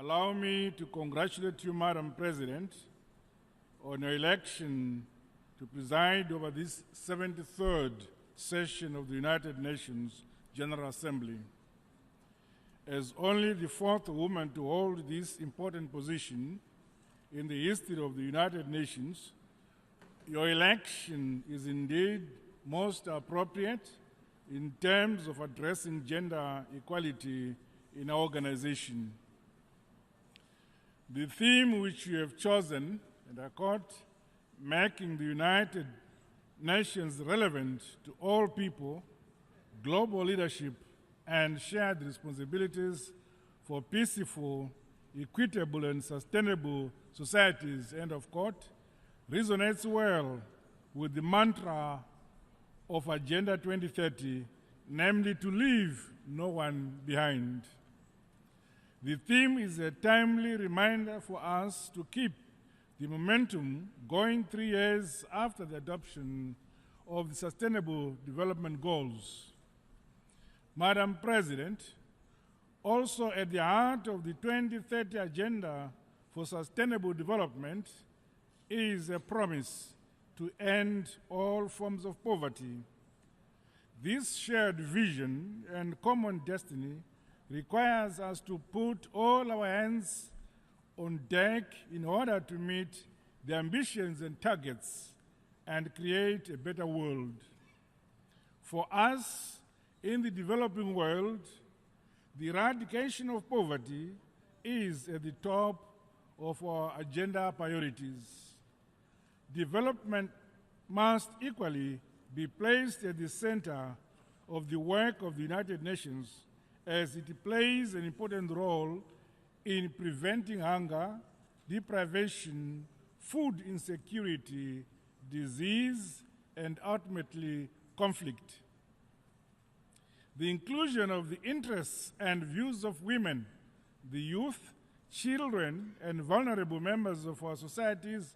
Allow me to congratulate you, Madam President, on your election to preside over this 73rd session of the United Nations General Assembly. As only the fourth woman to hold this important position in the history of the United Nations, your election is indeed most appropriate in terms of addressing gender equality in our organization. The theme which you have chosen, and I quote, making the United Nations relevant to all people, global leadership, and shared responsibilities for peaceful, equitable, and sustainable societies, end of quote, resonates well with the mantra of Agenda 2030, namely to leave no one behind. The theme is a timely reminder for us to keep the momentum going 3 years after the adoption of the Sustainable Development Goals. Madam President, also at the heart of the 2030 Agenda for Sustainable Development is a promise to end all forms of poverty. This shared vision and common destiny requires us to put all our hands on deck in order to meet the ambitions and targets and create a better world. For us in the developing world, the eradication of poverty is at the top of our agenda priorities. Development must equally be placed at the center of the work of the United Nations, as it plays an important role in preventing hunger, deprivation, food insecurity, disease, and ultimately conflict. The inclusion of the interests and views of women, the youth, children, and vulnerable members of our societies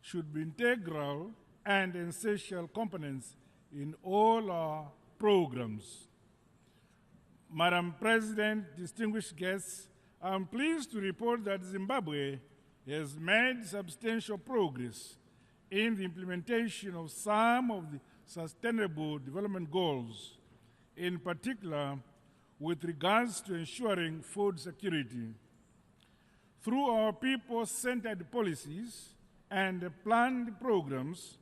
should be integral and essential components in all our programs. Madam President, distinguished guests, I am pleased to report that Zimbabwe has made substantial progress in the implementation of some of the Sustainable Development Goals, in particular with regards to ensuring food security. Through our people-centered policies and planned programs,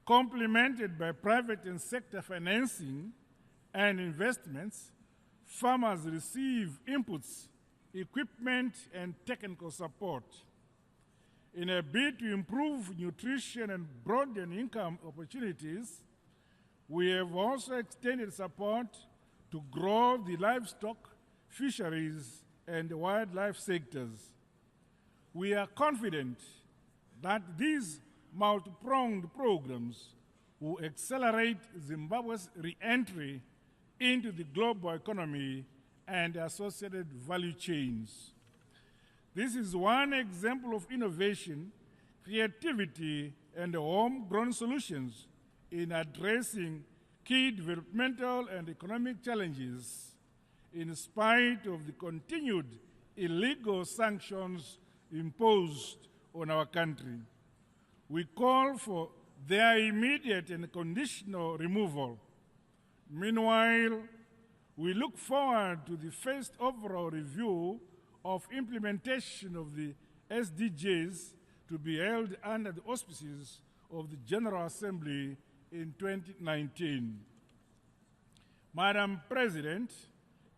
complemented by private and sector financing and investments, farmers receive inputs, equipment, and technical support. In a bid to improve nutrition and broaden income opportunities, we have also extended support to grow the livestock, fisheries, and wildlife sectors. We are confident that these multi-pronged programs will accelerate Zimbabwe's re-entry into the global economy and associated value chains. This is one example of innovation, creativity, and homegrown solutions in addressing key developmental and economic challenges in spite of the continued illegal sanctions imposed on our country. We call for their immediate and conditional removal. Meanwhile, we look forward to the first overall review of implementation of the SDGs to be held under the auspices of the General Assembly in 2019. Madam President,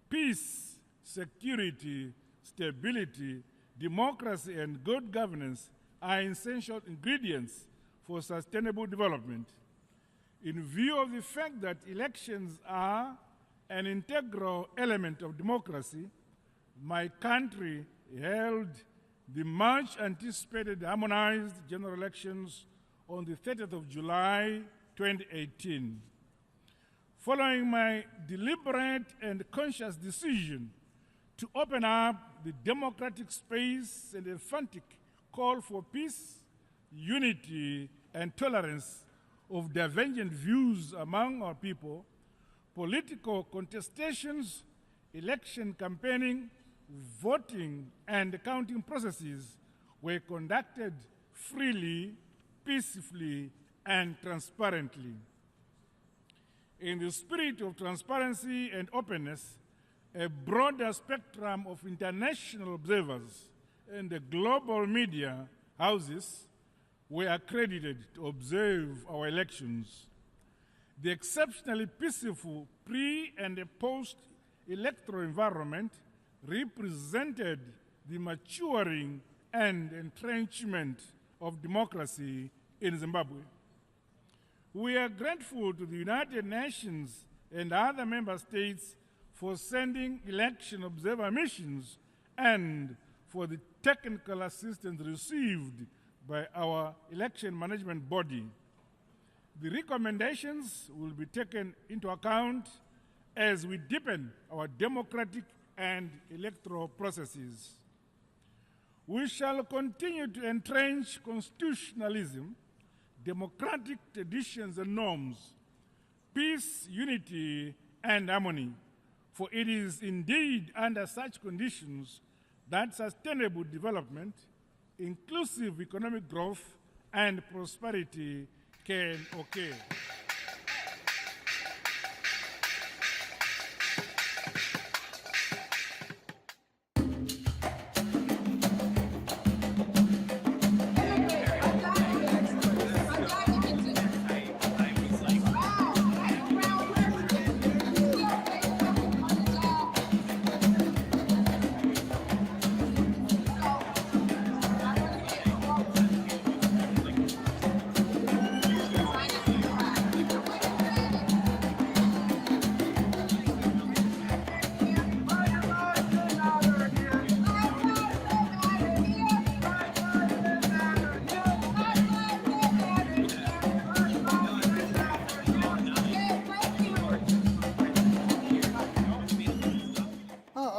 peace, security, stability, democracy, and good governance are essential ingredients for sustainable development. In view of the fact that elections are an integral element of democracy, my country held the much anticipated harmonized general elections on the 30th of July 2018. Following my deliberate and conscious decision to open up the democratic space and emphatic call for peace, unity, and tolerance of divergent views among our people, political contestations, election campaigning, voting and counting processes were conducted freely, peacefully, and transparently. In the spirit of transparency and openness, a broader spectrum of international observers and the global media houses were accredited to observe our elections. The exceptionally peaceful pre- and post-electoral environment represented the maturing and entrenchment of democracy in Zimbabwe. We are grateful to the United Nations and other member states for sending election observer missions and for the technical assistance received by our election management body. The recommendations will be taken into account as we deepen our democratic and electoral processes. We shall continue to entrench constitutionalism, democratic traditions and norms, peace, unity, and harmony, for it is indeed under such conditions that sustainable development, inclusive economic growth, and prosperity can occur.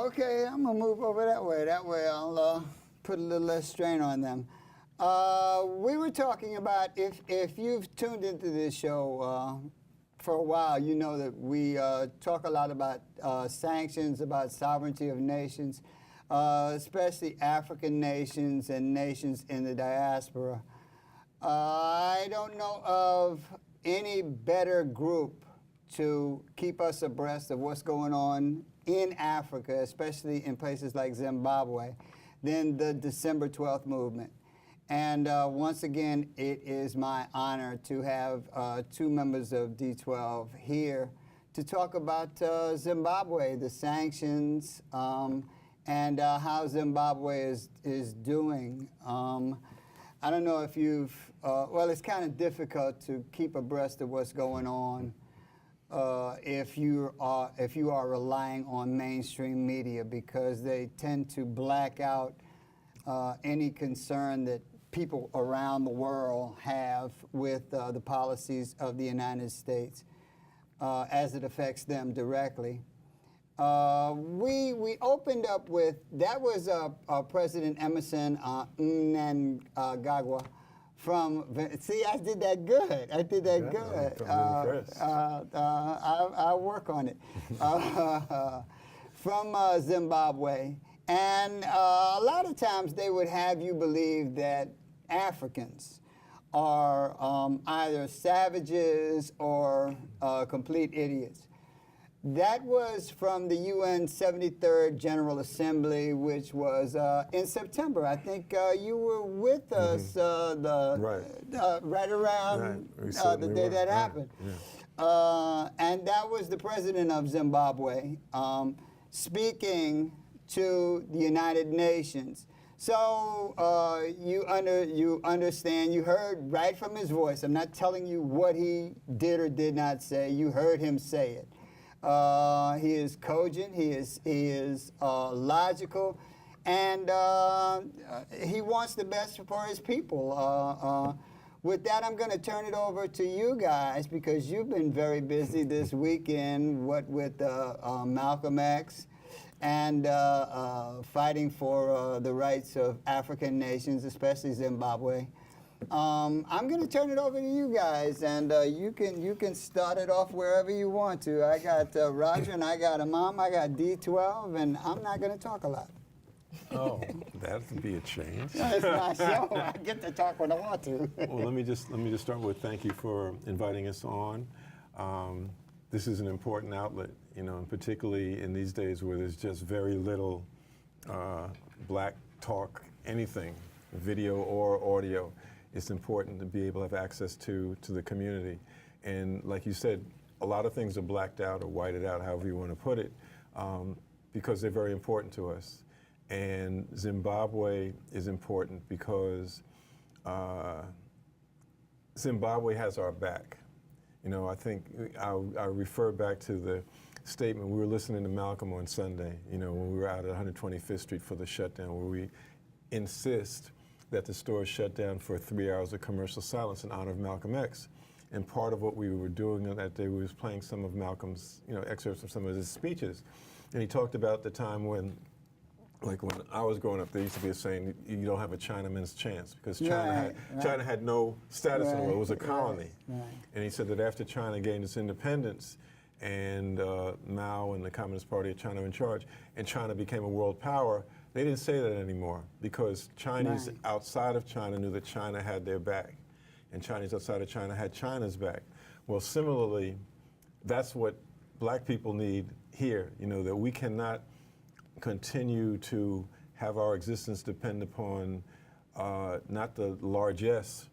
Okay, I'm gonna move over that way. That way I'll put a little less strain on them. We were talking about, if you've tuned into this show for a while, you know that we talk a lot about sanctions, about sovereignty of nations, especially African nations and nations in the diaspora. I don't know of any better group to keep us abreast of what's going on in Africa, especially in places like Zimbabwe, than the December 12th movement. And once again, it is my honor to have two members of D12 here to talk about Zimbabwe, the sanctions, and how Zimbabwe is doing. I don't know if you've, well, it's kind of difficult to keep abreast of what's going on if you are relying on mainstream media, because they tend to black out any concern that people around the world have with the policies of the United States as it affects them directly. We opened up with, that was President Emerson Mnangagwa from, see, I did that good. I did that good. I'll work on it. From Zimbabwe. And a lot of times they would have you believe that Africans are either savages or complete idiots. That was from the UN 73rd General Assembly, which was in September. I think you were with us right around the day that happened. And that was the president of Zimbabwe speaking to the United Nations. So you understand, you heard right from his voice. I'm not telling you what he did or did not say. You heard him say it. He is cogent, he is logical, and he wants the best for his people. With that, I'm going to turn it over to you guys, because you've been very busy this weekend, what with Malcolm X and fighting for the rights of African nations, especially Zimbabwe. I'm going to turn it over to you guys, and you can start it off wherever you want to. I got Roger, and I got Imam, I got D12, and I'm not going to talk a lot. Oh, that'd be a change. It's my show. I get to talk when I want to. Well, let me just start with thank you for inviting us on. This is an important outlet, you know, and particularly in these days where there's just very little black talk, anything, video or audio. It's important to be able to have access to the community. And like you said, a lot of things are blacked out or whited out, however you want to put it, because they're very important to us. And Zimbabwe is important because Zimbabwe has our back. You know, I think I refer back to the statement, we were listening to Malcolm on Sunday, you know, when we were out at 125th Street for the shutdown, where we insist that the stores shut down for 3 hours of commercial silence in honor of Malcolm X. And part of what we were doing that day was playing some of Malcolm's, you know, excerpts of some of his speeches. And he talked about the time when, like when I was growing up, there used to be a saying, you don't have a Chinaman's chance, because China had no status in the world. It was a colony. And he said that after China gained its independence and Mao and the Communist Party of China were in charge, and China became a world power, they didn't say that anymore, because Chinese outside of China knew that China had their back, and Chinese outside of China had China's back. Well, similarly, that's what black people need here, you know, that we cannot continue to have our existence depend upon not the largesse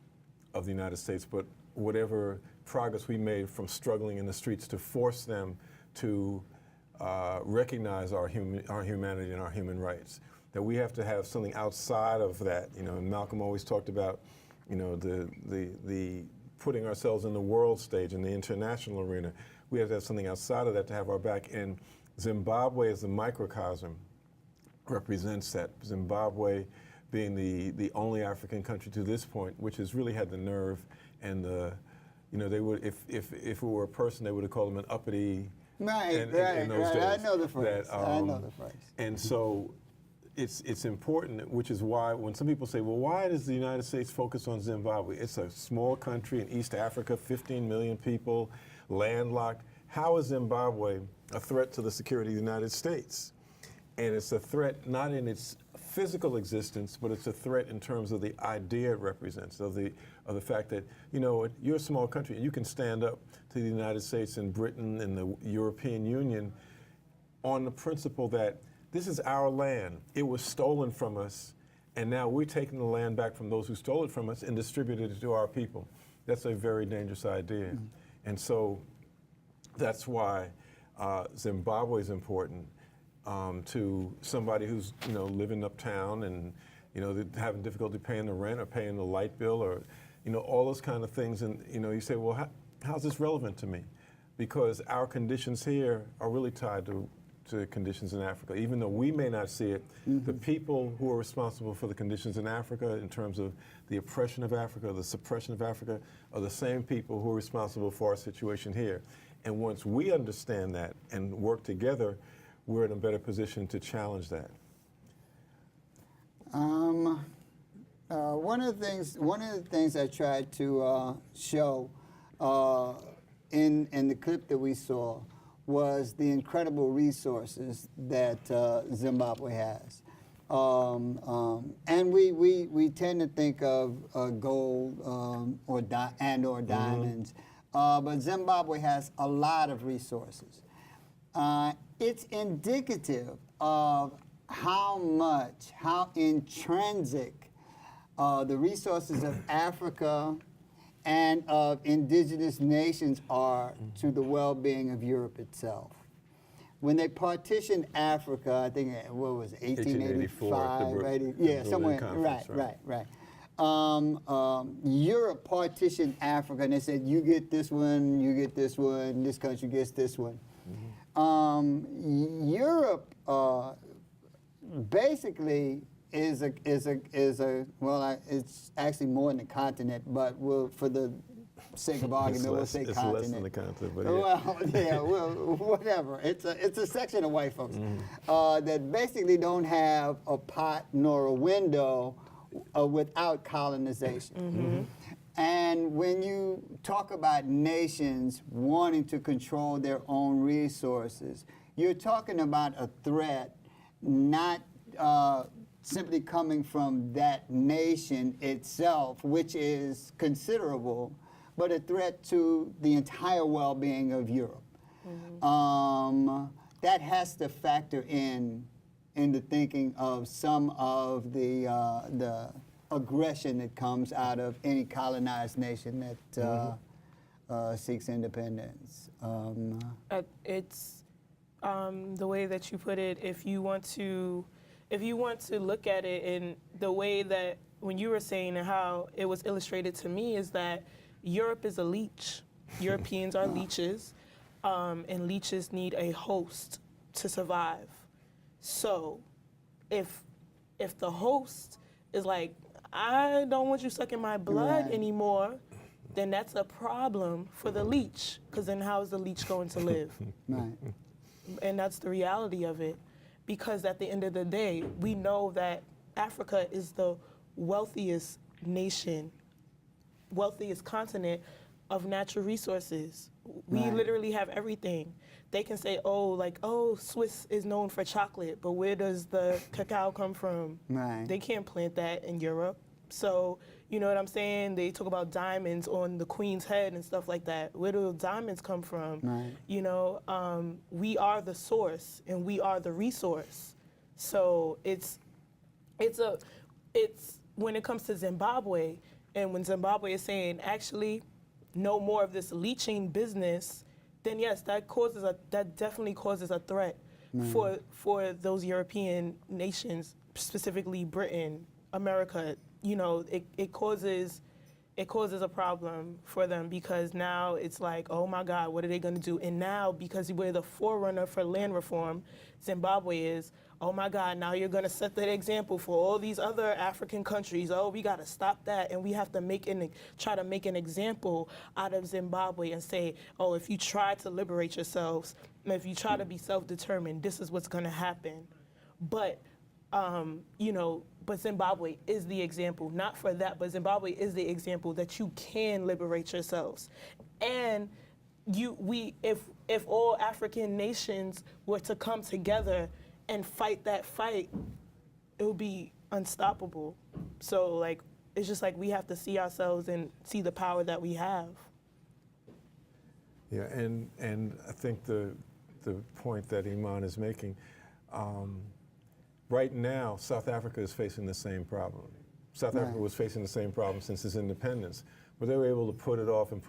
of the United States, but whatever progress we made from struggling in the streets to force them to recognize our humanity and our human rights. That we have to have something outside of that, you know. And Malcolm always talked about, you know, the putting ourselves in the world stage, in the international arena. We have to have something outside of that to have our back. And Zimbabwe as a microcosm represents that. Zimbabwe being the only African country to this point which has really had the nerve and the, you know, they would, if it were a person, they would have called him an uppity in those days. I know the phrase. I know the phrase. And so it's important, which is why when some people say, well, why does the United States focus on Zimbabwe? It's a small country in East Africa, 15 million people, landlocked. How is Zimbabwe a threat to the security of the United States? And it's a threat not in its physical existence, but it's a threat in terms of the idea it represents, of the fact that, you know, you're a small country and you can stand up to the United States and Britain and the European Union on the principle that this is our land. It was stolen from us, and now we're taking the land back from those who stole it from us and distributed it to our people. That's a very dangerous idea. Mm-hmm. And so that's why Zimbabwe is important to somebody who's, you know, living uptown and, you know, having difficulty paying the rent or paying the light bill or, you know, all those kind of things. And, you know, you say, well, how's this relevant to me? Because our conditions here are really tied to conditions in Africa. Even though we may not see it, mm-hmm. the people who are responsible for the conditions in Africa in terms of the oppression of Africa, the suppression of Africa, are the same people who are responsible for our situation here. And once we understand that and work together, we're in a better position to challenge that. One of the things I tried to show in the clip that we saw was the incredible resources that Zimbabwe has. And we tend to think of gold or diamonds, but Zimbabwe has a lot of resources. It's indicative of how intrinsic the resources of Africa and of indigenous nations are to the well-being of Europe itself. When they partitioned Africa, I think, what was it, 1885? Right? Yeah, somewhere, right. Europe partitioned Africa, and they said, you get this one, this country gets this one. Mm-hmm. Europe basically is a well, it's actually more than a continent, but for the sake of argument, we'll say continent. It's less than a continent, but yeah. Well, whatever. It's a section of white folks that basically don't have a pot nor a window without colonization. Mm-hmm. And when you talk about nations wanting to control their own resources, you're talking about a threat not simply coming from that nation itself, which is considerable, but a threat to the entire well-being of Europe. That has to factor in the thinking of some of the aggression that comes out of any colonized nation that seeks independence. It's the way that you put it. If you want to look at it in the way that when you were saying and how it was illustrated to me is that Europe is a leech. Europeans are leeches, and leeches need a host to survive. So if the host is like, I don't want you sucking my blood anymore, then that's a problem for the leech, because then how is the leech going to live? Right. And that's the reality of it, because at the end of the day, we know that Africa is the wealthiest nation, wealthiest continent of natural resources. We literally have everything. They can say, Swiss is known for chocolate, but where does the cacao come from? Right. They can't plant that in Europe. So, you know what I'm saying? They talk about diamonds on the queen's head and stuff like that. Where do diamonds come from? Right. You know, we are the source and we are the resource. So it's when it comes to Zimbabwe, and when Zimbabwe is saying actually no more of this leeching business, then yes, that definitely causes a threat for those European nations, specifically Britain, America. You know, it causes a problem for them, because now it's like, oh my God, what are they going to do? And now, because we're the forerunner for land reform, Zimbabwe is, oh my God, now you're going to set that example for all these other African countries. Oh, we got to stop that, and we have to try to make an example out of Zimbabwe and say, oh, if you try to liberate yourselves, if you try to be self-determined, this is what's going to happen. But but Zimbabwe is the example, not for that, but Zimbabwe is the example that you can liberate yourselves. And if all African nations were to come together and fight that fight, it would be unstoppable. So it's just like we have to see ourselves and see the power that we have. Yeah, and I think the point that Iman is making, right now, South Africa is facing the same problem. South Africa was facing the same problem since its independence, but they were able to put it off, and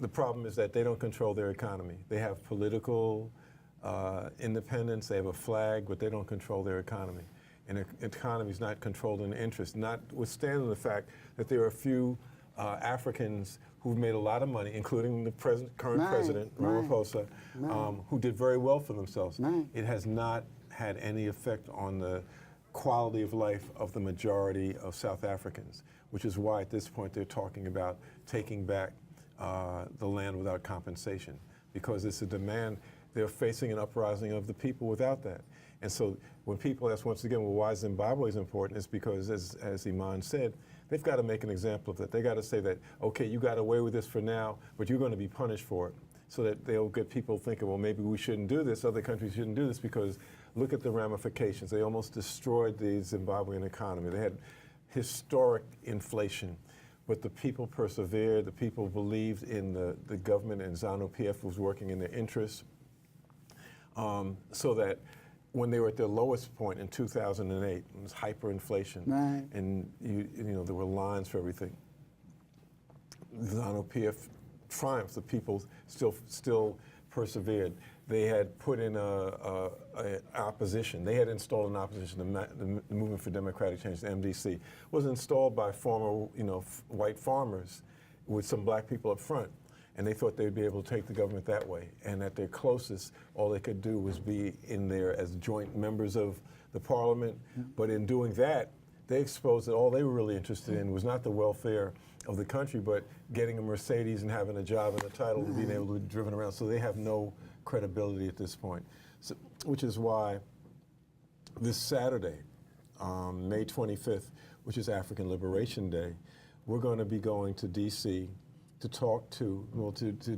the problem is that they don't control their economy. They have political independence, they have a flag, but they don't control their economy. And their economy is not controlled in interest, notwithstanding the fact that there are a few Africans who've made a lot of money, including the current president, Ramaphosa, who did very well for themselves. It has not had any effect on the quality of life of the majority of South Africans, which is why at this point they're talking about taking back the land without compensation, because it's a demand. They're facing an uprising of the people without that. And so when people ask once again, well, why Zimbabwe is important, is because, as Iman said, they've got to make an example of that. They got to say that, okay, you got away with this for now, but you're going to be punished for it, so that they'll get people thinking, well, maybe we shouldn't do this, other countries shouldn't do this, because look at the ramifications. They almost destroyed the Zimbabwean economy. They had historic inflation, but the people persevered, the people believed in the government, and ZANU-PF was working in their interests, so that when they were at their lowest point in 2008, it was hyperinflation, and there were lines for everything. The ZANU-PF triumphed. The people still persevered. They had put in a opposition. They had installed an opposition. The Movement for Democratic Change, the MDC, was installed by former, white farmers with some black people up front. And they thought they'd be able to take the government that way. And at their closest, all they could do was be in there as joint members of the parliament. But in doing that, they exposed that all they were really interested in was not the welfare of the country, but getting a Mercedes and having a job and a title and being able to be driven around. So they have no credibility at this point. So, which is why this Saturday, May 25th, which is African Liberation Day, we're going to be going to D.C. to talk to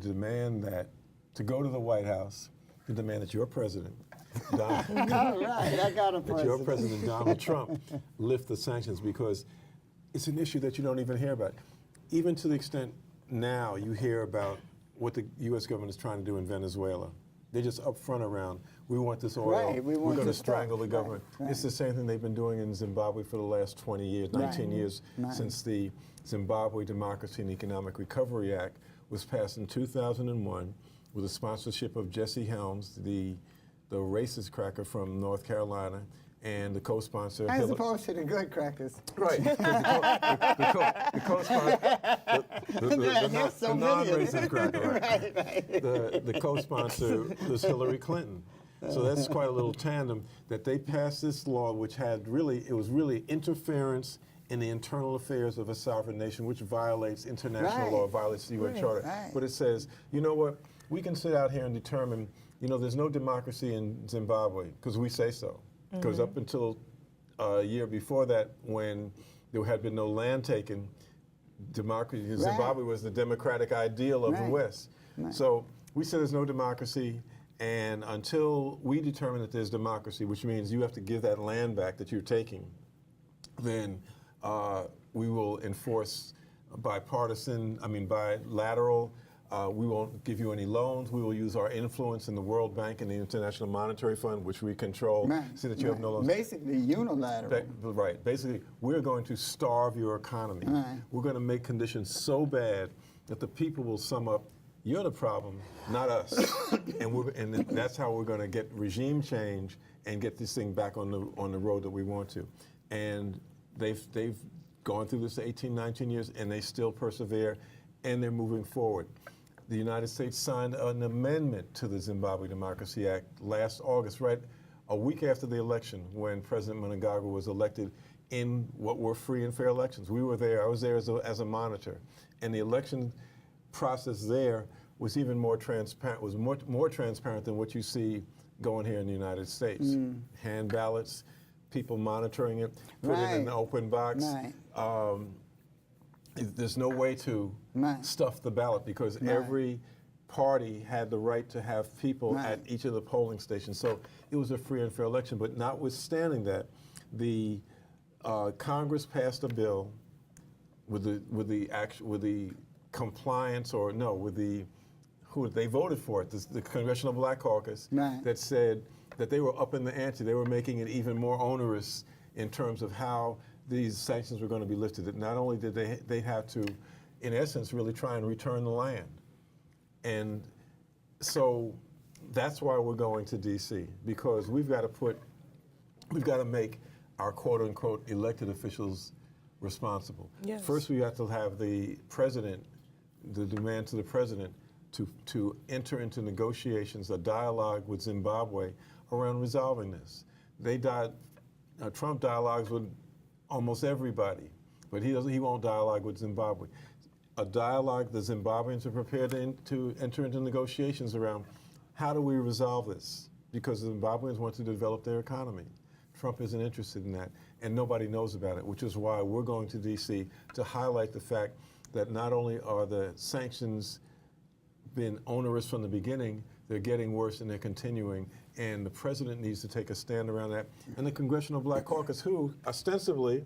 demand that, to go to the White House to demand that your president, Donald, All right, I got a that your president. president Donald Trump lift the sanctions, because it's an issue that you don't even hear about. Even to the extent now you hear about what the U.S. government is trying to do in Venezuela. They're just upfront around, we want this oil, Right, we want we're going to this strangle stuff. the government. Right. It's the same thing they've been doing in Zimbabwe for the last 20 years, 19 years, since the Zimbabwe Democracy and Economic Recovery Act was passed in 2001 with the sponsorship of Jesse Helms, the racist cracker from North Carolina, and the co-sponsor. As opposed to the good crackers. Right. The co-sponsor, the non-racist cracker, right? The co-sponsor was Hillary Clinton. So that's quite a little tandem that they passed this law, which had it was really interference in the internal affairs of a sovereign nation, which violates international law, violates the UN Charter. Right. But it says, you know what, we can sit out here and determine, there's no democracy in Zimbabwe, because we say so. Because up until a year before that, when there had been no land taken, democracy, Zimbabwe was the democratic ideal of the West. So we said there's no democracy, and until we determine that there's democracy, which means you have to give that land back that you're taking, then we will enforce bilateral. We won't give you any loans. We will use our influence in the World Bank and the International Monetary Fund, which we control, so that you have no loans. Basically unilateral. Right. Basically, we're going to starve your economy. We're going to make conditions so bad that the people will sum up, you're the problem, not us. and that's how we're going to get regime change and get this thing back on the road that we want to. And they've gone through this 18, 19 years, and they still persevere, and they're moving forward. The United States signed an amendment to the Zimbabwe Democracy Act last August, right a week after the election, when President Mnangagwa was elected in what were free and fair elections. We were there. I was there as a monitor. And the election process there was even more transparent, was more transparent than what you see going here in the United States. Hand ballots, people monitoring it, put it in an open box. There's no way to stuff the ballot, because every party had the right to have people at each of the polling stations. So it was a free and fair election. But notwithstanding that, the Congress passed a bill with the compliance, or no, with who they voted for it, the Congressional Black Caucus, that said that they were upping the ante. They were making it even more onerous in terms of how these sanctions were going to be lifted. That not only did they have to, in essence, really try and return the land. And so that's why we're going to D.C., because we've got to make our quote-unquote elected officials responsible. Yes. First, we have to have the demand to the president to enter into negotiations, a dialogue with Zimbabwe around resolving this. Trump dialogues with almost everybody, but he won't dialogue with Zimbabwe. A dialogue, the Zimbabweans are prepared to enter into negotiations around how do we resolve this, because the Zimbabweans want to develop their economy. Trump isn't interested in that, and nobody knows about it, which is why we're going to D.C. to highlight the fact that not only are the sanctions been onerous from the beginning, they're getting worse and they're continuing, and the president needs to take a stand around that. And the Congressional Black Caucus, who ostensibly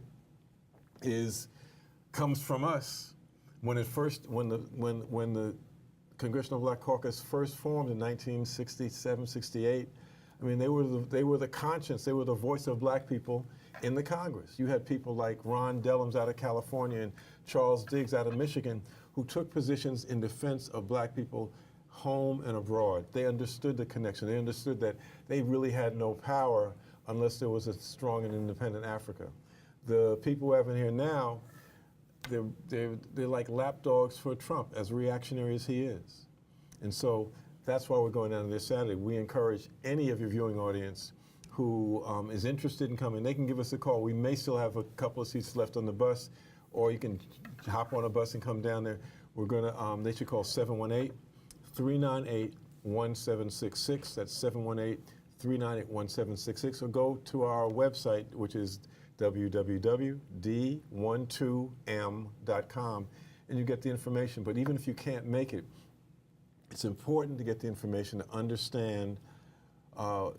comes from us, when the Congressional Black Caucus first formed in 1967, 68, I mean, they were the conscience, they were the voice of black people in the Congress. You had people like Ron Dellums out of California and Charles Diggs out of Michigan, who took positions in defense of black people home and abroad. They understood the connection. They understood that they really had no power unless there was a strong and independent Africa. The people we have in here now, they're like lapdogs for Trump, as reactionary as he is. And so that's why we're going down this Saturday. We encourage any of your viewing audience who is interested in coming, they can give us a call. We may still have a couple of seats left on the bus, or you can hop on a bus and come down there. We're gonna, they should call 718-398-1766. That's 718-398-1766, or go to our website, which is www.d12m.com, and you get the information. But even if you can't make it, it's important to get the information to understand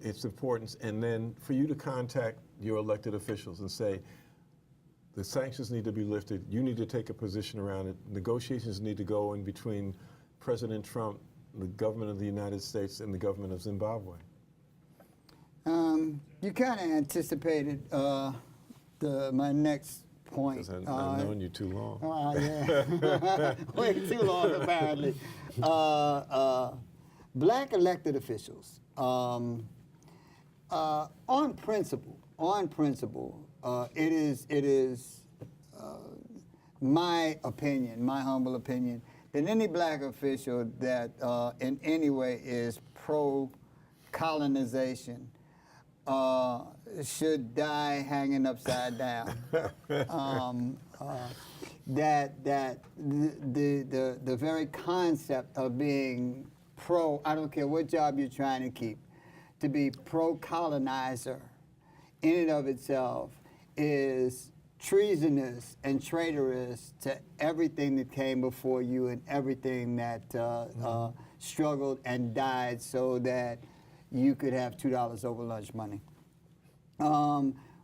its importance, and then for you to contact your elected officials and say, the sanctions need to be lifted, you need to take a position around it, negotiations need to go in between President Trump, the government of the United States, and the government of Zimbabwe. You kind of anticipated my next point. Because I've known you too long. Yeah. Way too long, apparently. Black elected officials, on principle, it is my opinion, my humble opinion, that any black official that in any way is pro-colonization should die hanging upside down. That the very concept of being pro, I don't care what job you're trying to keep, to be pro-colonizer in and of itself is treasonous and traitorous to everything that came before you and everything that struggled and died so that you could have $2 over lunch money.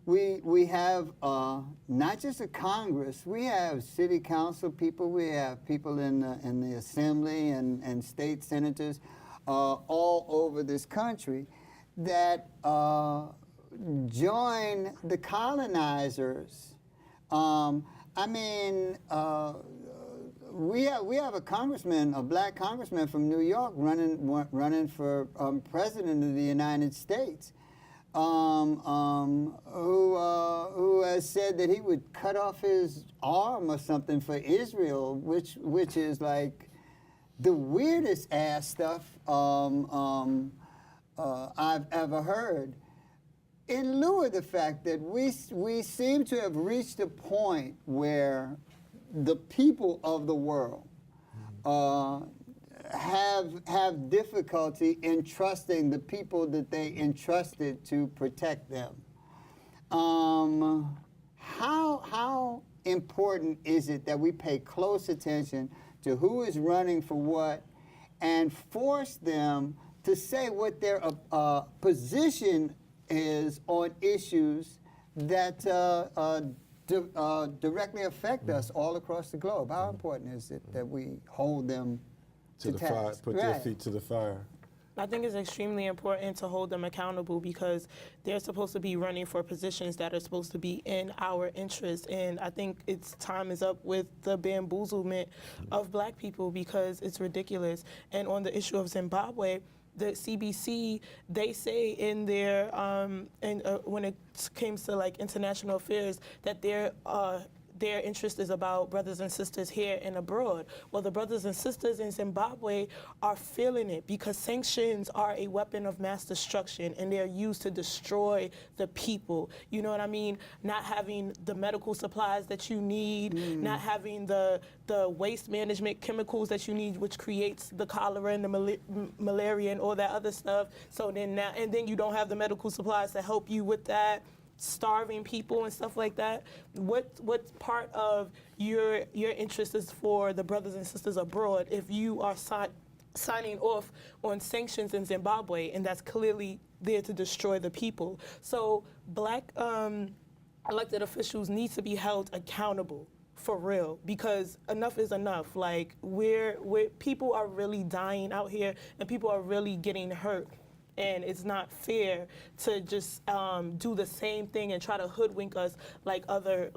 We have not just a Congress, we have city council people, we have people in the assembly and state senators all over this country that join the colonizers. I mean, we have a congressman, a black congressman from New York running for president of the United States. Who has said that he would cut off his arm or something for Israel, which is like the weirdest ass stuff I've ever heard. In lieu of the fact that we seem to have reached a point where the people of the world have difficulty in trusting the people that they entrusted to protect them. How important is it that we pay close attention to who is running for what and force them to say what their position is on issues that directly affect us all across the globe? How important is it that we hold them to the fire, put their feet to the fire? I think it's extremely important to hold them accountable because they're supposed to be running for positions that are supposed to be in our interest. And I think its time is up with the bamboozlement of black people because it's ridiculous. And on the issue of Zimbabwe, the CBC, they say in their, when it comes to like international affairs, that their interest is about brothers and sisters here and abroad. Well, the brothers and sisters in Zimbabwe are feeling it because sanctions are a weapon of mass destruction and they're used to destroy the people. You know what I mean? Not having the medical supplies that you need, not having the waste management chemicals that you need, which creates the cholera and the malaria and all that other stuff. So then and then you don't have the medical supplies to help you with that. Starving people and stuff like that. What part of your interest is for the brothers and sisters abroad if you are signing off on sanctions in Zimbabwe and that's clearly there to destroy the people? So black elected officials need to be held accountable for real because enough is enough. Like people are really dying out here and people are really getting hurt. And it's not fair to just do the same thing and try to hoodwink us like other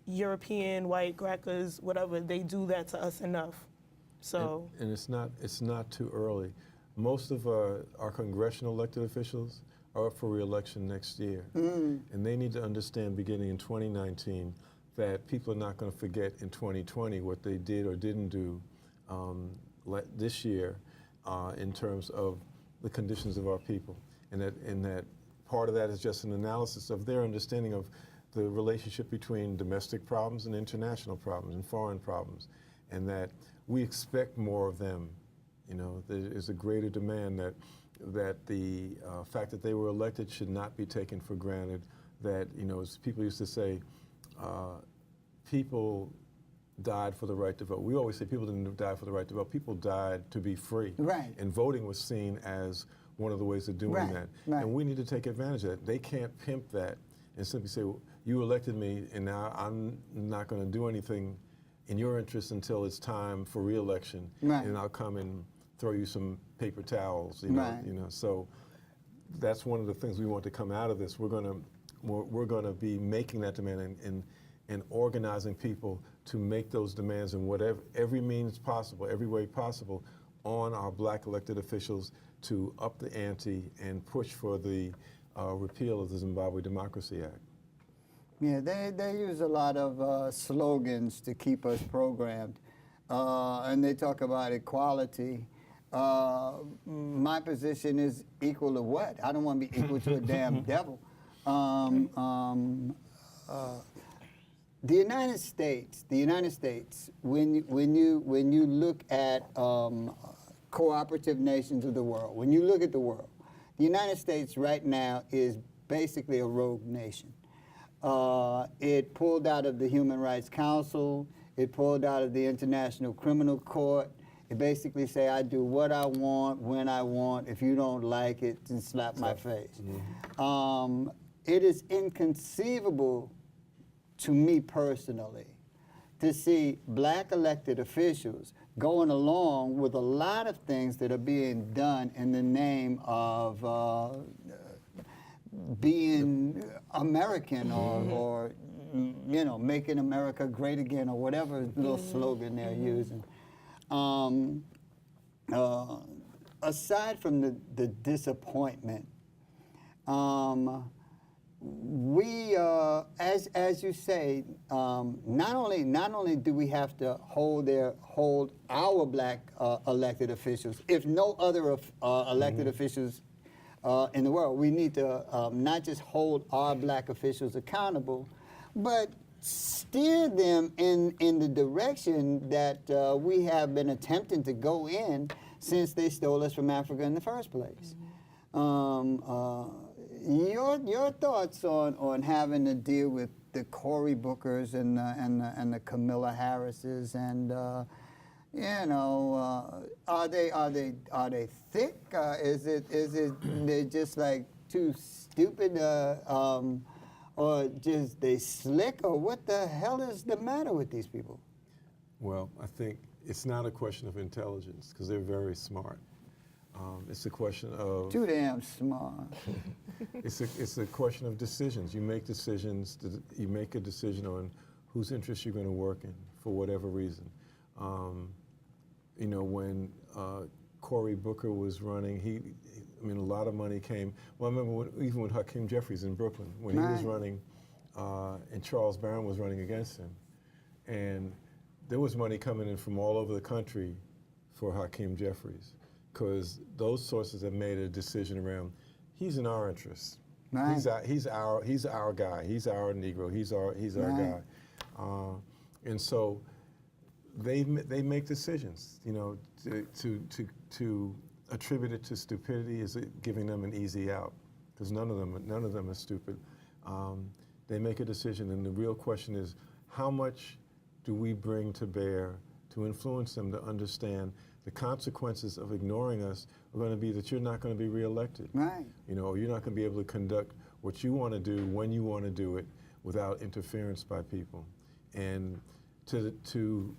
European white crackers, whatever. They do that to us enough. So and it's not too early. Most of our congressional elected officials are up for re-election next year, and they need to understand beginning in 2019 that people are not going to forget in 2020 what they did or didn't do this year in terms of the conditions of our people, and that part of that is just an analysis of their understanding of the relationship between domestic problems and international problems and foreign problems, and that we expect more of them. You know, there is a greater demand that the fact that they were elected should not be taken for granted. That, you know, as people used to say, people died for the right to vote. We always say people didn't die for the right to vote. People died to be free. Right. And voting was seen as one of the ways of doing that. And we need to take advantage of that. They can't pimp that and simply say, well, you elected me, and now I'm not going to do anything in your interest until it's time for re-election, and I'll come and throw you some paper towels, you know. So that's one of the things we want to come out of this. We're going to be making that demand and organizing people to make those demands in every means possible, every way possible, on our black elected officials to up the ante and push for the repeal of the Zimbabwe Democracy Act. Yeah, they use a lot of slogans to keep us programmed, and they talk about equality. My position is equal to what? I don't want to be equal to a damn devil. The United States, when you look at cooperative nations of the world, when you look at the world, the United States right now is basically a rogue nation. It pulled out of the Human Rights Council. It pulled out of the International Criminal Court. It basically say, I do what I want, when I want. If you don't like it, then slap my face. It is inconceivable to me personally to see black elected officials going along with a lot of things that are being done in the name of being American or you know, making America great again, or whatever little slogan they're using. Aside from the disappointment, we, as you say, not only do we have to hold our black elected officials, if no other elected officials in the world, we need to not just hold our black officials accountable, but steer them in the direction that we have been attempting to go in since they stole us from Africa in the first place. Your thoughts on having to deal with the Cory Bookers and the Camilla Harrises, and you know, are they thick? Is it they're just like too stupid, or just they slick, or what the hell is the matter with these people? Well, I think it's not a question of intelligence, because they're very smart. It's a question of... Too damn smart. It's a question of decisions. You make decisions, you make a decision on whose interests you're going to work in for whatever reason. You know, when Cory Booker was running, I mean, a lot of money came. Well, I remember even with Hakeem Jeffries in Brooklyn, when he was running, and Charles Barron was running against him. And there was money coming in from all over the country for Hakeem Jeffries, because those sources have made a decision around, he's in our interest. Right. He's our guy. He's our Negro. He's our guy. And so they make decisions. You know, to attribute it to stupidity is giving them an easy out, because none of them are stupid. They make a decision, and the real question is, how much do we bring to bear to influence them to understand the consequences of ignoring us are going to be that you're not going to be reelected. Right. You know, or you're not going to be able to conduct what you want to do when you want to do it without interference by people. And to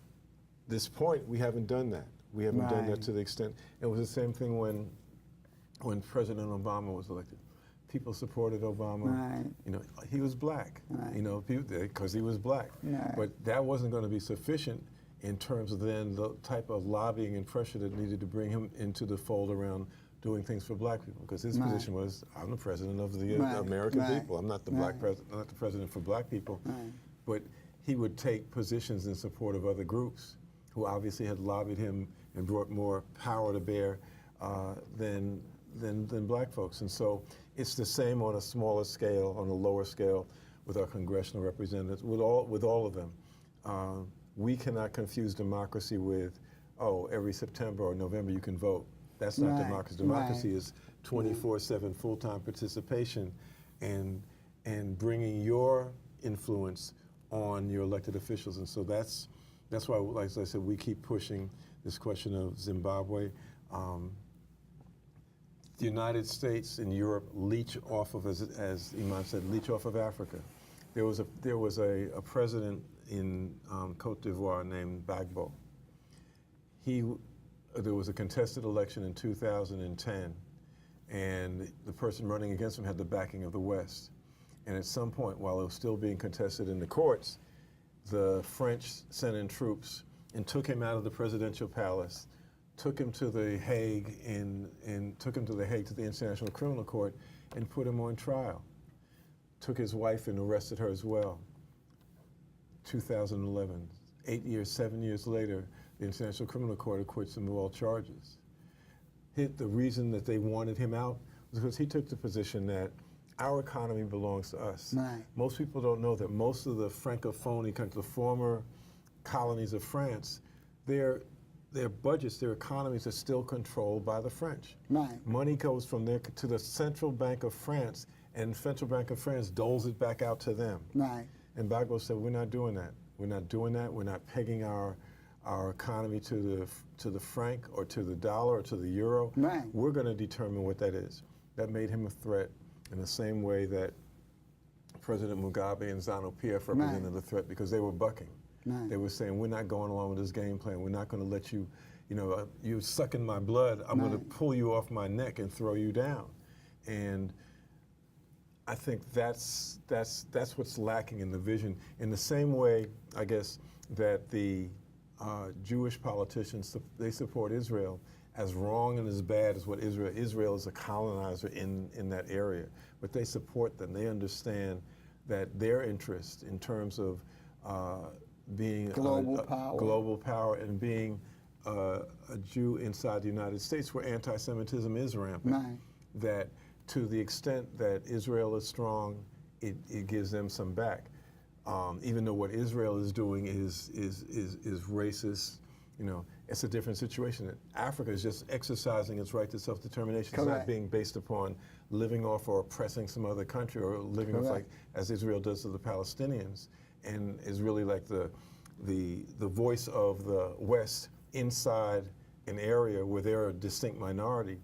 this point, we haven't done that. We haven't done that to the extent. It was the same thing when President Obama was elected. People supported Obama. Right. You know, he was black. Right. You know, because he was black. Right. But that wasn't going to be sufficient in terms of then the type of lobbying and pressure that needed to bring him into the fold around doing things for black people. Because his position was, I'm the president of the American people. I'm not the black president, not the president for black people. Right. But he would take positions in support of other groups who obviously had lobbied him and brought more power to bear than black folks. And so it's the same on a smaller scale, on a lower scale, with our congressional representatives, with all of them. We cannot confuse democracy with, oh, every September or November you can vote. That's not democracy. Democracy is 24/7 full-time participation and bringing your influence on your elected officials. And so that's why, like I said, we keep pushing this question of Zimbabwe. the United States and Europe leech off of, as Iman said, leech off of Africa. There was a president in Cote d'Ivoire named Gbagbo. There was a contested election in 2010, and the person running against him had the backing of the West. And at some point, while it was still being contested in the courts, the French sent in troops and took him out of the presidential palace, took him to the Hague to the International Criminal Court, and put him on trial. Took his wife and arrested her as well. 2011, 7 years later, the International Criminal Court acquits him of all charges. The reason that they wanted him out was because he took the position that our economy belongs to us. Right. Most people don't know that most of the Francophone countries, the former colonies of France, their budgets, their economies are still controlled by the French. Right. Money goes from there to the Central Bank of France, and the Central Bank of France doles it back out to them. Right. And Gbagbo said, we're not doing that. We're not doing that. We're not pegging our economy to the franc or to the dollar or to the euro. Right. We're going to determine what that is. That made him a threat in the same way that President Mugabe and ZANU-PF represented a threat, because they were bucking. Right. They were saying, we're not going along with this game plan. We're not going to let you, you're sucking my blood. I'm going to pull you off my neck and throw you down. And I think that's what's lacking in the vision. In the same way, I guess, that the Jewish politicians, they support Israel, as wrong and as bad as what Israel is a colonizer in that area. But they support them. They understand that their interest in terms of being global power and being a Jew inside the United States, where anti-Semitism is rampant, Right. that to the extent that Israel is strong, it gives them some back. Even though what Israel is doing is racist, it's a different situation. Africa is just exercising its right to self-determination. It's not being based upon living off or oppressing some other country, or living off like as Israel does to the Palestinians, and is really like the voice of the West inside an area where they're a distinct minority.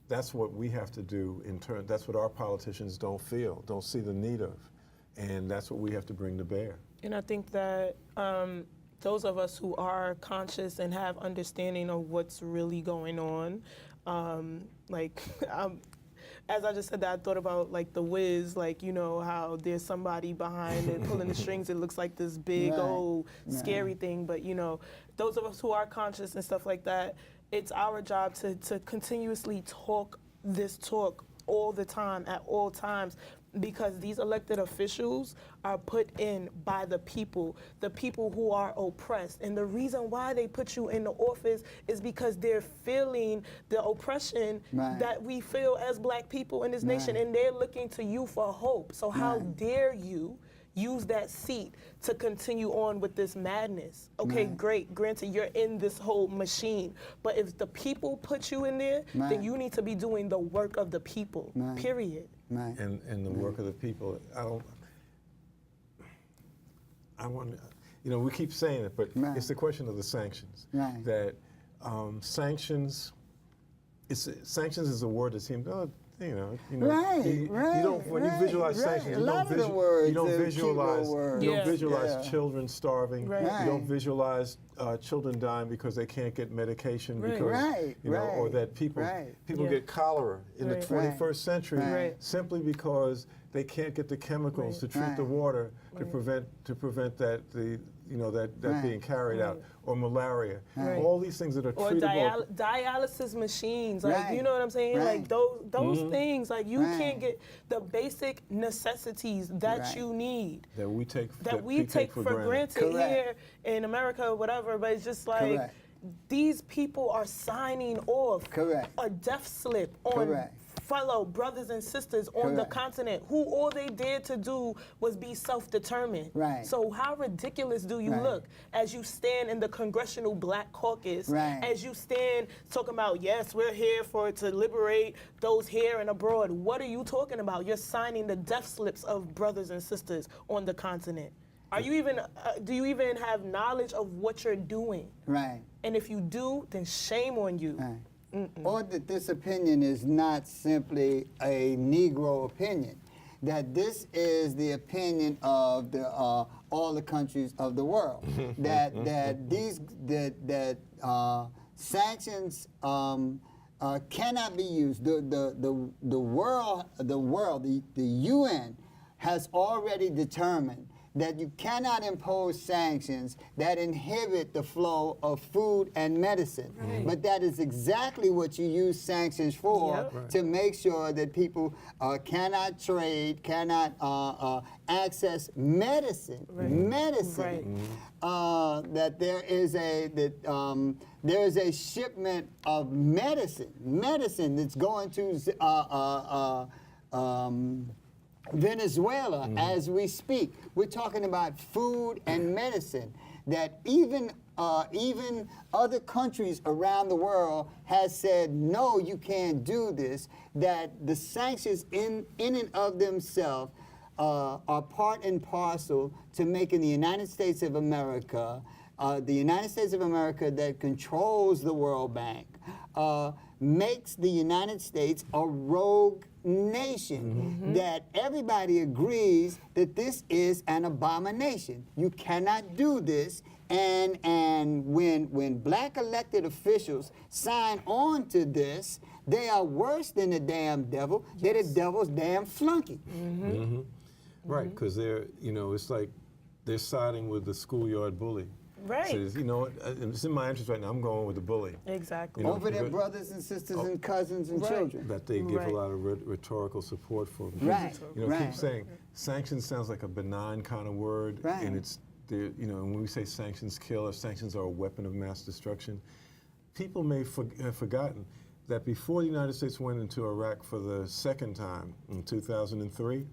That's what we have to do in turn. That's what our politicians don't see the need of. And that's what we have to bring to bear. And I think that those of us who are conscious and have understanding of what's really going on, as I just said that, I thought about like The Wiz, how there's somebody behind it pulling the strings. It looks like this big old scary thing, but those of us who are conscious and stuff like that, it's our job to continuously talk this talk all the time, at all times, because these elected officials are put in by the people who are oppressed. And the reason why they put you in the office is because they're feeling the oppression that we feel as black people in this nation, and they're looking to you for hope. So how dare you use that seat to continue on with this madness? Okay, great, granted, you're in this whole machine, but if the people put you in there, then you need to be doing the work of the people, period. And the work of the people, we keep saying it, but it's the question of the sanctions. That sanctions is a word that seems, you don't, when you visualize sanctions, you don't visualize children starving. You don't visualize children dying because they can't get medication because, or that people get cholera in the 21st century simply because they can't get the chemicals to treat the water to prevent that being carried out, or malaria. All these things that are treatable. Or dialysis machines, you know what I'm saying? Like those things, like you can't get the basic necessities that you need. That we take for granted here in America or whatever, but it's just like these people are signing off a death slip on fellow brothers and sisters on the continent who all they dared to do was be self-determined. So how ridiculous do you look as you stand in the Congressional Black Caucus, as you stand talking about, yes, we're here to liberate those here and abroad. What are you talking about? You're signing the death slips of brothers and sisters on the continent. Are you even, do you even have knowledge of what you're doing? And if you do, then shame on you. or that this opinion is not simply a Negro opinion, that this is the opinion of the all the countries of the world, that sanctions cannot be used. The world, the UN has already determined that you cannot impose sanctions that inhibit the flow of food and medicine. Right. But that is exactly what you use sanctions for, Yep. Right. to make sure that people cannot trade, cannot access medicine. Right. Medicine. Right. That there is a shipment of medicine that's going to Venezuela as we speak. We're talking about food and medicine that even other countries around the world has said, no, you can't do this, that the sanctions in and of themselves are part and parcel to making the United States of America, that controls the World Bank, makes the United States a rogue nation, that everybody agrees that this is an abomination. You cannot do this. And when black elected officials sign on to this, they are worse than the damn devil. They're the devil's damn flunky. Right, because they're, it's like they're siding with the schoolyard bully. Right. Says, it's in my interest right now, I'm going with the bully. Exactly. Over their brothers and sisters and cousins and children. That they give Right. a lot of rhetorical support for. Right. Keep saying sanctions sounds like a benign kind of word, and it's and when we say sanctions kill or sanctions are a weapon of mass destruction, people may have forgotten that before the United States went into Iraq for the second time in 2003,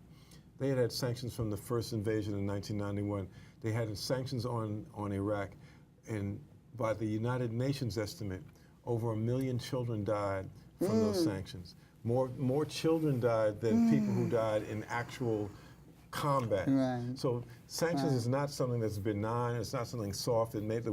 they had sanctions from the first invasion in 1991. They had sanctions on Iraq, and by the United Nations estimate, over 1 million children died from those sanctions. More children died than people who died in actual combat. Right. So sanctions is not something that's benign. It's not something soft. It made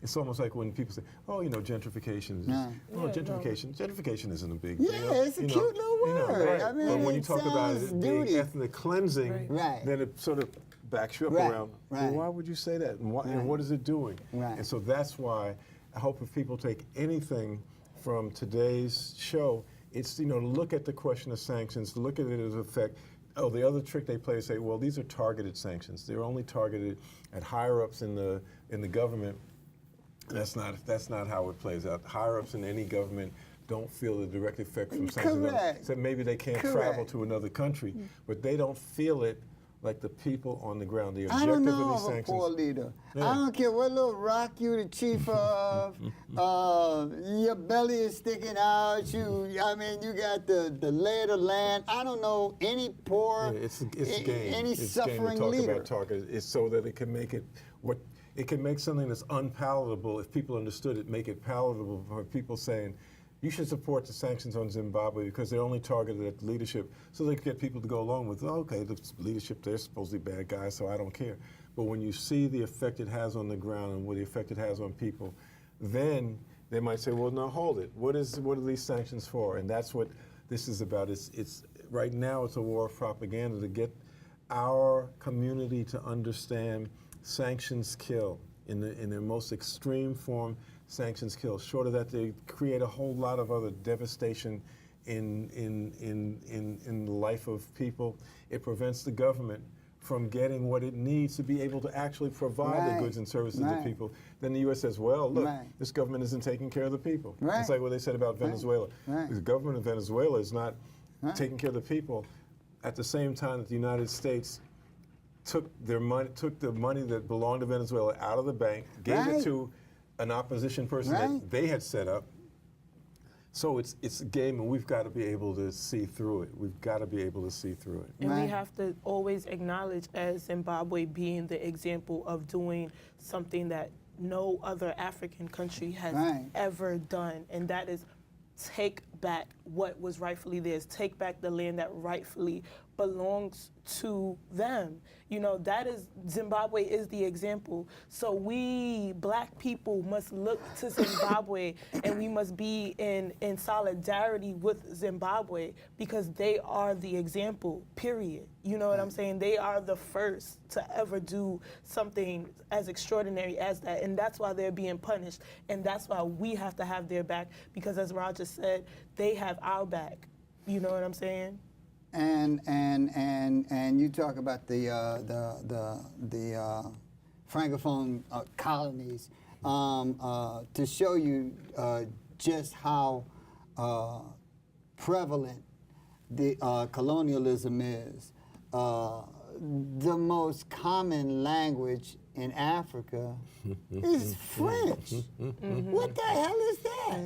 it's almost like when people say, "Oh, gentrification." Gentrification isn't a big deal. Yeah, it's a cute little word. Right. I mean, but when you it talk about sounds it being duty. ethnic cleansing, Right. then it sort of backs you up Right. around. Right. Well, why would you say that? And what is it doing? Right. And so that's why I hope if people take anything from today's show, it's to look at the question of sanctions, look at it as effect. Oh, the other trick they play is say, well, these are targeted sanctions. They're only targeted at higher ups in the government. That's not how it plays out. Higher ups in any government don't feel the direct effect from sanctions. Correct. So maybe they can't travel to another country, but they don't feel it like the people on the ground. The I don't objective know of of these a sanctions. poor leader. Yeah. I don't care what little rock you the chief of. Your belly is sticking out. You got the lay of the land. I don't know any poor, It's game. any It's suffering game to talk leader. about target. It's so that it can make it it can make something that's unpalatable. If people understood it, make it palatable for people saying, you should support the sanctions on Zimbabwe because they're only targeted at the leadership, so they can get people to go along with, okay, the leadership, they're supposedly bad guys, so I don't care. But when you see the effect it has on the ground and what the effect it has on people, then they might say, well, no, hold it. What are these sanctions for? And that's what this is about. It's right now it's a war of propaganda to get our community to understand sanctions kill. In their most extreme form, sanctions kill. Short of that, they create a whole lot of other devastation in the life of people. It prevents the government from getting what it needs to be able to actually provide the goods and services to people. Then the U.S. says, well, look, this government isn't taking care of the people. It's like what they said about Venezuela. The government of Venezuela is not taking care of the people. At the same time that the United States took the money that belonged to Venezuela out of the bank, gave it to an opposition person that they had set up. So it's a game, and we've got to be able to see through it. We've got to be able to see through it. And we have to always acknowledge as Zimbabwe being the example of doing something that no other African country has ever done, and that is take back what was rightfully theirs, take back the land that rightfully belongs to them. You know, that is, Zimbabwe is the example. So we black people must look to Zimbabwe and we must be in solidarity with Zimbabwe because they are the example, period. You know what I'm saying? They are the first to ever do something as extraordinary as that. And that's why they're being punished. And that's why we have to have their back because as Roger said, they have our back. You know what I'm saying? And you talk about the francophone colonies to show you just how prevalent the colonialism is. The most common language in Africa is French. What the hell is that?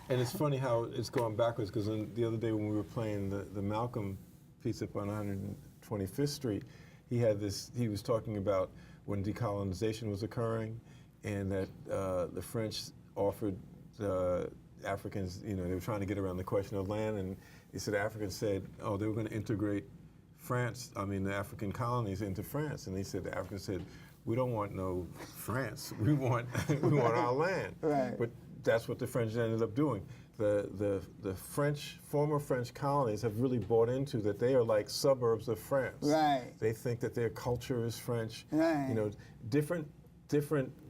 And it's funny how it's going backwards because the other day when we were playing the Malcolm piece up on 125th Street, he was talking about when decolonization was occurring and that the French offered the Africans, you know, they were trying to get around the question of land, and he said Africans said, oh, they were going to integrate the African colonies into France, and they said, the Africans said, we don't want no France, we want our land. Right. But that's what the French ended up doing. The former French colonies have really bought into that they are like suburbs of France. Right. They think that their culture is French. Right. You know, different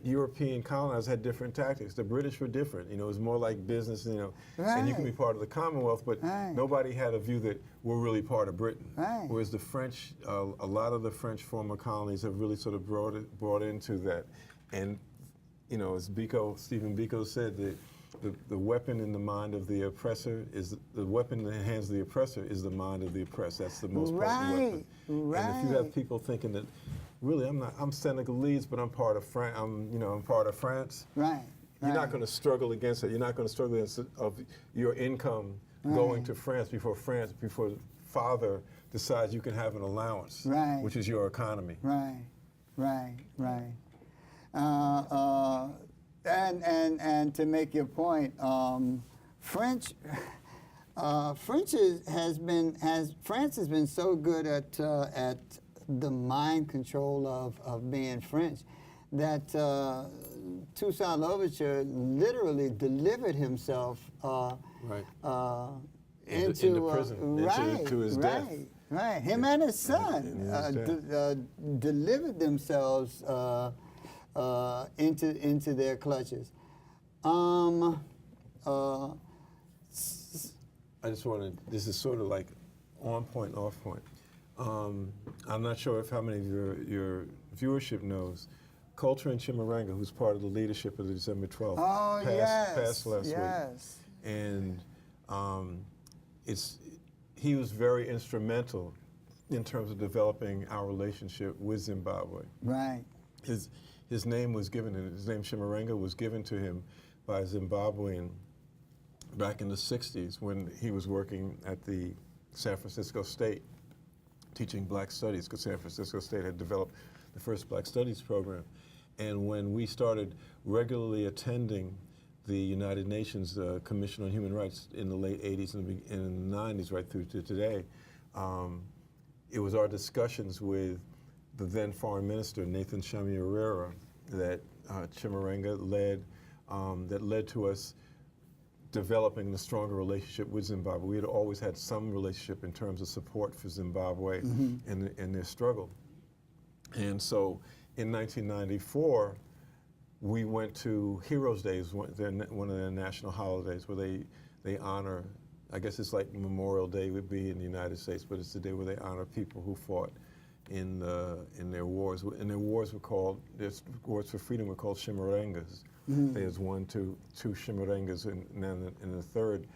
European colonizers had different tactics. The British were different. You know, it was more like business, you know, and you can be part of the Commonwealth, but nobody had a view that we're really part of Britain. Right. Whereas the French, a lot of the French former colonies have really sort of brought into that. And, you know, as Stephen Biko said, the weapon in the mind of the oppressor is the weapon in the hands of the oppressor is the mind of the oppressed. That's the most potent weapon. Right. And if you have people thinking that, really, I'm Senegalese, but I'm part of France. I'm part of France. Right. You're not going to struggle against it. You're not going to struggle against of your income going to France before father decides you can have an allowance, which is your economy. Right. And to make your point, France has been so good at the mind control of being French that Toussaint Louverture literally delivered himself into prison, to his death. Right. Him and his son delivered themselves into their clutches. I just wanted, this is sort of like on point, off point. I'm not sure if how many of your viewership knows, Culture and Chimaranga, who's part of the leadership of the December 12th, passed last week. And he was very instrumental in terms of developing our relationship with Zimbabwe. Right. His name was given, his name Chimaranga was given to him by a Zimbabwean back in the 60s when he was working at the San Francisco State teaching Black Studies, because San Francisco State had developed the first Black Studies program. And when we started regularly attending the United Nations Commission on Human Rights in the late 80s and in the 90s right through to today, it was our discussions with the then Foreign Minister, Nathan Shamir that Chimaranga led, that led to us developing the stronger relationship with Zimbabwe. We had always had some relationship in terms of support for Zimbabwe and their struggle. And so in 1994, we went to Heroes Days, one of their national holidays where they honor, I guess it's like Memorial Day would be in the United States, but it's the day where they honor people who fought in their wars. And their wars for freedom were called Chimarangas. There's two Chimarangas, and then the third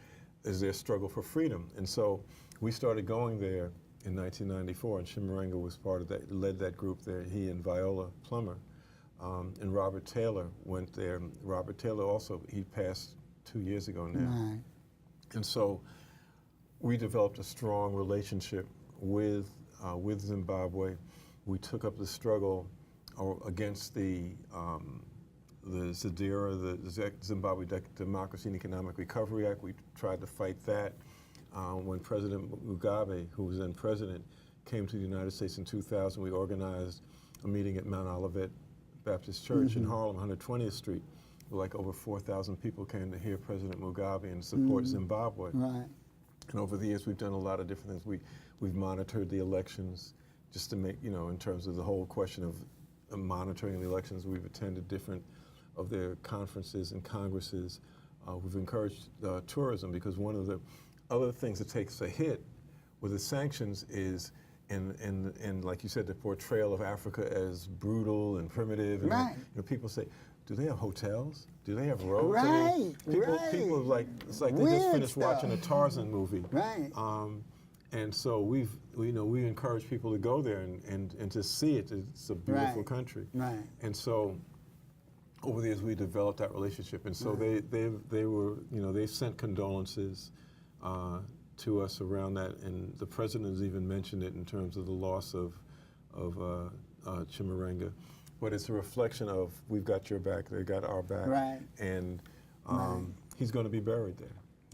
is their struggle for freedom. And so we started going there in 1994, and Chimaranga was part of that, led that group there. He and Viola Plummer and Robert Taylor went there. Robert Taylor also, he passed 2 years ago now. Right. And so we developed a strong relationship with Zimbabwe. We took up the struggle against the ZEDERA, the Zimbabwe Democracy and Economic Recovery Act. We tried to fight that. When President Mugabe, who was then president, came to the United States in 2000, we organized a meeting at Mount Olivet Baptist Church in Harlem, 120th Street. Like over 4,000 people came to hear President Mugabe and support Zimbabwe. Right. And over the years, we've done a lot of different things. We've monitored the elections just to make, in terms of the whole question of monitoring the elections. We've attended different of their conferences and congresses. We've encouraged tourism, because one of the other things that takes a hit with the sanctions is, and like you said, the portrayal of Africa as brutal and primitive. And Right. People say, do they have hotels? Do they have roads? Right, People right. it's like they Weird just finished stuff. watching a Tarzan movie. Right. And so we encourage people to go there and to see it. It's a beautiful Right. country. Right. And so over the years we developed that relationship. And so they sent condolences to us around that. And the president has even mentioned it in terms of the loss of Chimurenga. But it's a reflection of, we've got your back, they got our back. Right. And he's going to be buried there.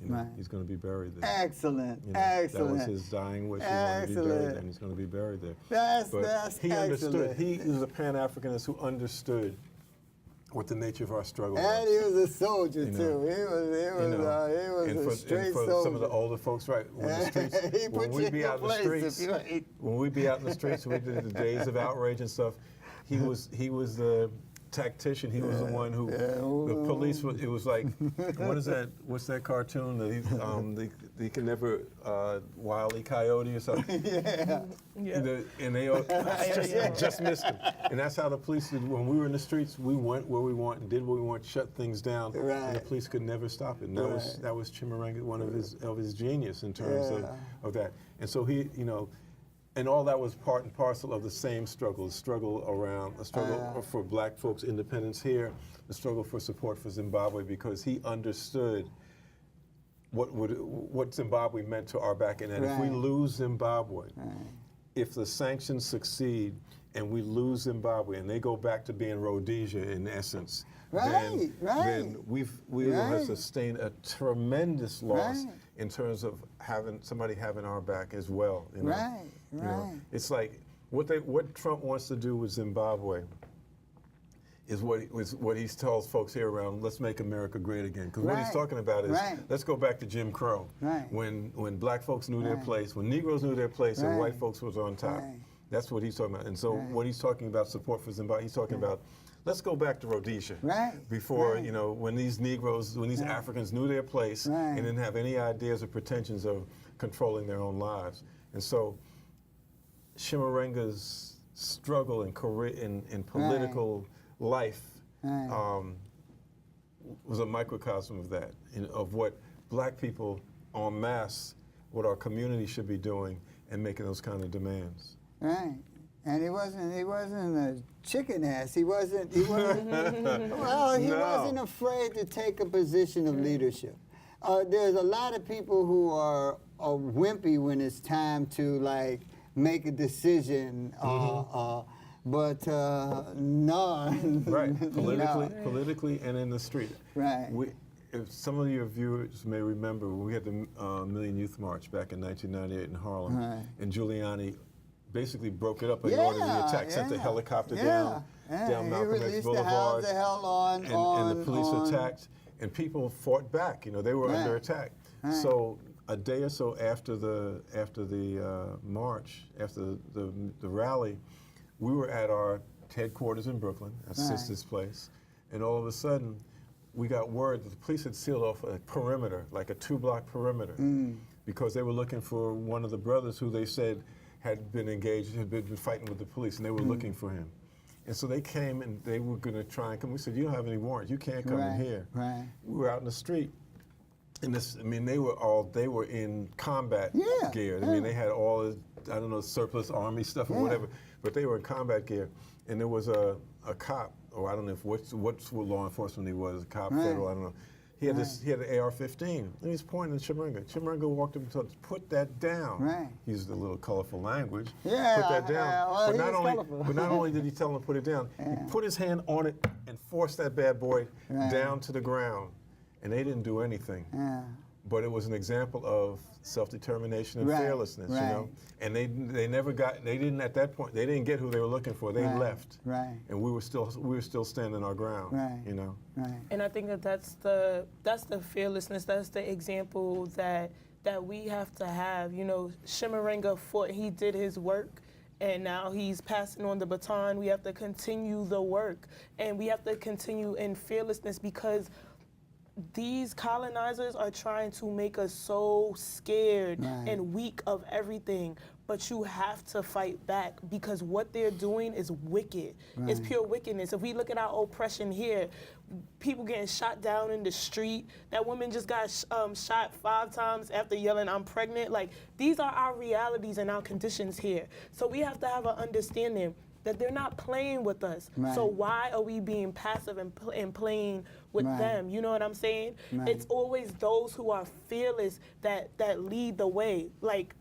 Right. He's going to be buried there. Excellent, That excellent. was his dying wish. He wanted to be buried there, and he's going to be buried there. That's he understood. excellent. He was a Pan-Africanist who understood what the nature of our struggle And was. he was a soldier You know, too. He was a straight and for soldier. some of the older folks, right? When the streets, He when put we you be in out in the place streets, if you ain't. when we be out in the streets, we did the days of outrage and stuff. He was the tactician. He was the one who the police. It was like, what is that? What's that cartoon? They can never Wile E. Coyote or something. Yeah. And they just missed him. And that's how the police did. When we were in the streets, we went where we want and did what we want, shut things down, Right. and the police could never stop it. And that was Chimurenga, one of his genius in terms of that. And so he, and all that was part and parcel of the same struggle, the struggle for black folks' independence here, the struggle for support for Zimbabwe, because he understood what Zimbabwe meant to our back. And that if we lose Zimbabwe, if the sanctions succeed and we lose Zimbabwe and they go back to being Rhodesia in essence, then we will have sustained a tremendous loss in terms of somebody having our back as well. It's like what Trump wants to do with Zimbabwe is what he tells folks here around, let's make America great again. Because what he's talking about is, let's go back to Jim Crow. When black folks knew their place, when Negroes knew their place, and white folks was on top. That's what he's talking about. And so when he's talking about support for Zimbabwe, he's talking about, let's go back to Rhodesia. Before, when these Negroes, when these Africans knew their place and didn't have any ideas or pretensions of controlling their own lives. And so Chimurenga's struggle and career in political life was a microcosm of that, of what black people en masse, what our community should be doing and making those kind of demands. Right. And he wasn't a chicken ass. He wasn't well, he wasn't afraid to take a position of leadership. There's a lot of people who are wimpy when it's time to make a decision, but no. Right, politically and in the street. Right. If some of your viewers may remember, we had the Million Youth March back in 1998 in Harlem, and Giuliani basically broke it up in order to the attack, sent the helicopter down Malcolm X Boulevard, and the police attacked, and people fought back. They were under attack. So a day or so after the march, after the rally, we were at our headquarters in Brooklyn, at Sister's Place, and all of a sudden, we got word that the police had sealed off a perimeter, like a 2-block perimeter, because they were looking for one of the brothers who they said had been fighting with the police, and they were looking for him. And so they came and they were going to try and come. We said, you don't have any warrants. You can't come in here. We were out in the street. And they were in combat gear. They had all the, surplus army stuff or whatever, but they were in combat gear. And there was a cop, or I don't know what law enforcement he was, a cop, federal, I don't know. He had he had an AR-15, and he's pointing at Chimeringa. Chimeringa walked up and told him, "Put that down." Right. He used a little colorful language. Yeah, Put that down. well, but not only did he tell him to put it down, he put his hand on it and forced that bad boy down to the ground, and they didn't do anything. Yeah. But it was an example of self-determination and fearlessness, you know. And they never got, they didn't at that point, they didn't get who they were looking for. They left, and we were still standing our ground, you know. And I think that's the fearlessness. That's the example that we have to have. You know, Chimeringa fought. He did his work. And now he's passing on the baton. We have to continue the work, and we have to continue in fearlessness, because these colonizers are trying to make us so scared and weak of everything. But you have to fight back, because what they're doing is wicked. It's pure wickedness. If we look at our oppression here, people getting shot down in the street. That woman just got shot 5 times after yelling, "I'm pregnant." Like, these are our realities and our conditions here. So we have to have an understanding that they're not playing with us. So why are we being passive and playing with them? You know what I'm saying? It's always those who are fearless that lead the way. Like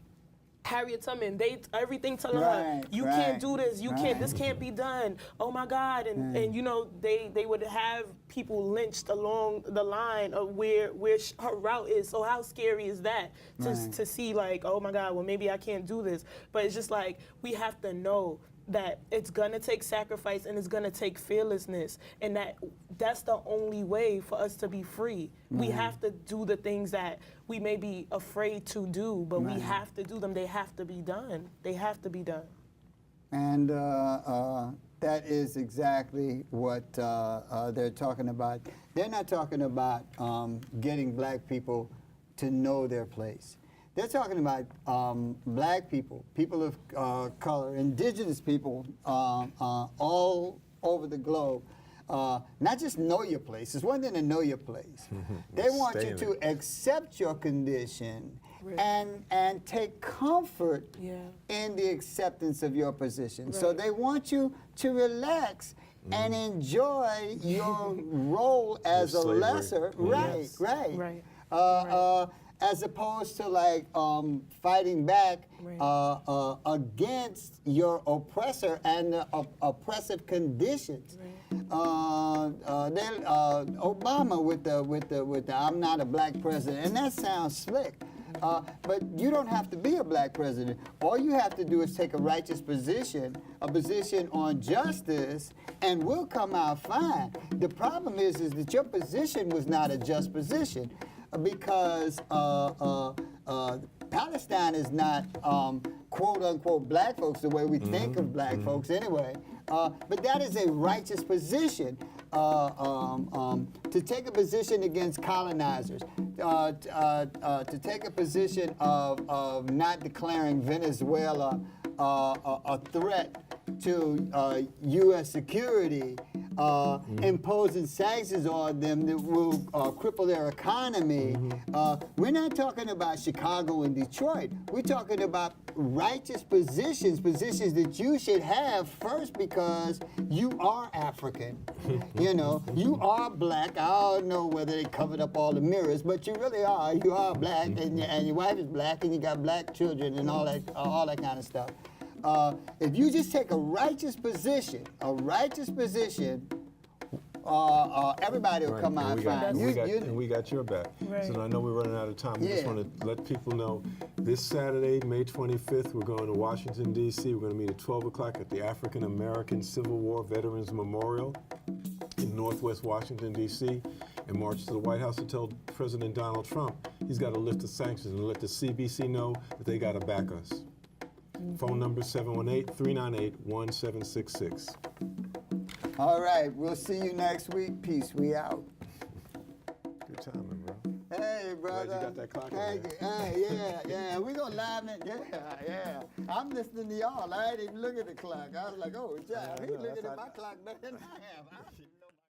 Harriet Tubman, everything telling her, you can't do this, you can't, this can't be done. Oh my God, and you know, they would have people lynched along the line of where her route is. So how scary is that to see, like, oh my God, well maybe I can't do this. But it's just like, we have to know that it's gonna take sacrifice and it's gonna take fearlessness, and that's the only way for us to be free. We have to do the things that we may be afraid to do, but we have to do them. They have to be done. They have to be done. And that is exactly what they're talking about. They're not talking about getting black people to know their place. They're talking about black people, people of color, indigenous people all over the globe. Not just know your place. It's one thing to know your place. They want you to accept your condition and take comfort in the acceptance of your position. So they want you to relax and enjoy your role as a lesser. As opposed to like fighting back against your oppressor and the oppressive conditions. Obama with the "I'm not a black president," and that sounds slick. But you don't have to be a black president. All you have to do is take a righteous position, a position on justice, and we'll come out fine. The problem is that your position was not a just position, because Palestine is not quote-unquote black folks the way we think of black folks anyway. But that is a righteous position, to take a position against colonizers, to take a position of not declaring Venezuela a threat to U.S. security, imposing sanctions on them that will cripple their economy. We're not talking about Chicago and Detroit. We're talking about righteous positions that you should have first, because you are African. You know, you are black. I don't know whether they covered up all the mirrors, but you really are. You are black, and your wife is black, and you got black children, and all that kind of stuff. If you just take a righteous position, everybody will come out fine. And we got your back. So I know we're running out of time. We just want to let people know, this Saturday, May 25th, we're going to Washington, D.C. We're going to meet at 12 o'clock at the African American Civil War Veterans Memorial in Northwest Washington, D.C., and march to the White House to tell President Donald Trump he's got to lift the sanctions and let the CBC know that they got to back us. Phone number 718-398-1766. All right, we'll see you next week. Peace. We out. Good timing, bro. Hey, brother. Glad you got that clock on Thank you. Yeah. We're going to live it. Yeah. I'm listening to y'all. I ain't even looking at the clock. I was like, oh, John, he's looking at my clock better than I am.